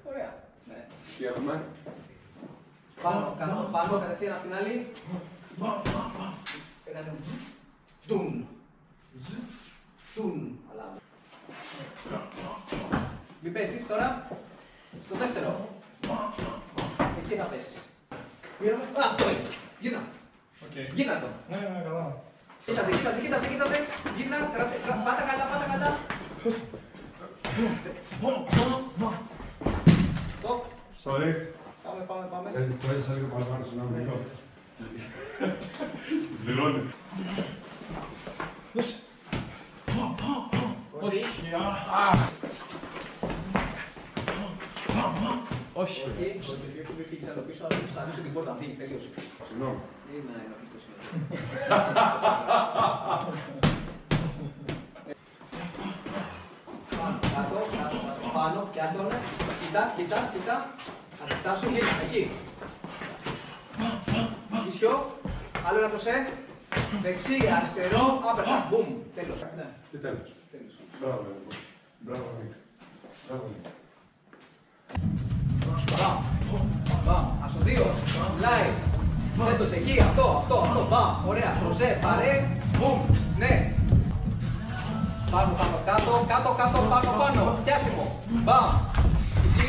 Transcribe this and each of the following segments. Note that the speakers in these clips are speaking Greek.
Ωραία. Ναι. Τι έχουμε? Πάνω, κατευθείαν απ' την άλλη. Έκανε τουν. Τουν. Μην πέσεις τώρα. Στο δεύτερο. Εκεί θα πέσεις. Αυτό είναι. Γίνα. Γίνα το. Ναι, καλά. Κοίταζε. Γίνα. Πάτα καλά. Στοπ. Sorry. Πάμε. Το έζησα λίγο παραπάνω στον άλλο. Πληρώνει. Όχι. Όχι. Μην φύγεις από πίσω, θα ανοίξω την πόρτα, φύγεις, τελείωσε. Συγγνώμη. Είναι ένα πλήκτο σημείο. Πάνω, πιάστον. Κοίτα. Θα φτάσω, εκεί. Ισιό, άλλο ένα προσέ. Δεξί, αριστερό, άπερτα, μπουμ. Τέλος. Και τέλος. Μπράβο, Νίκ. Μπαμ, ασοδείο, live. Έτος εκεί, αυτό, μπαμ, ωραία. Προσέ, παρέ, μπουμ, ναι. Πάνω, κάτω, πάνω, πιάσιμο. Μπαμ, εκεί,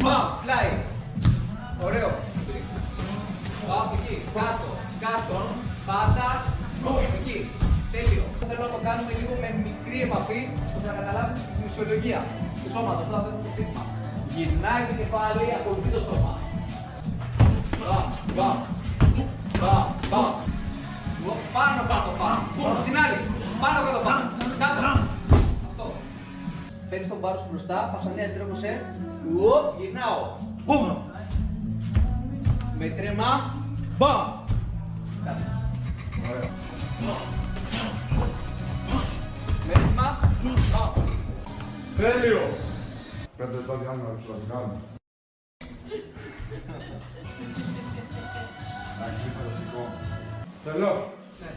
μπαμ, live. Ωραίο. Μπαμ, εκεί, κάτω, πάντα, μπουμ, εκεί. Τέλειο. Θέλω να το κάνουμε λίγο με μικρή επαφή, ώστε να καταλάβετε τη φυσιολογία του σώματος. Αυτό θα το ζήτημα. Γυρνάει το κεφάλι, ακολουθεί το σώμα. Μπαμ. Πάνω. Μπουμ, την άλλη. Πάνω. Κάτω. Αυτό. Φέρνεις τον πάρο σου μπροστά, πασανία αριστερό προσέ. Γυρνάω. Μπουμ. Με τρέμα. Μπαμ. Κάτω. Ωραία. Μέτρημα. Τέλειο! 5 λεπτά διάλειμμα να το κάνουμε. Εντάξει, είναι φανταστικό. Θέλω. Ναι.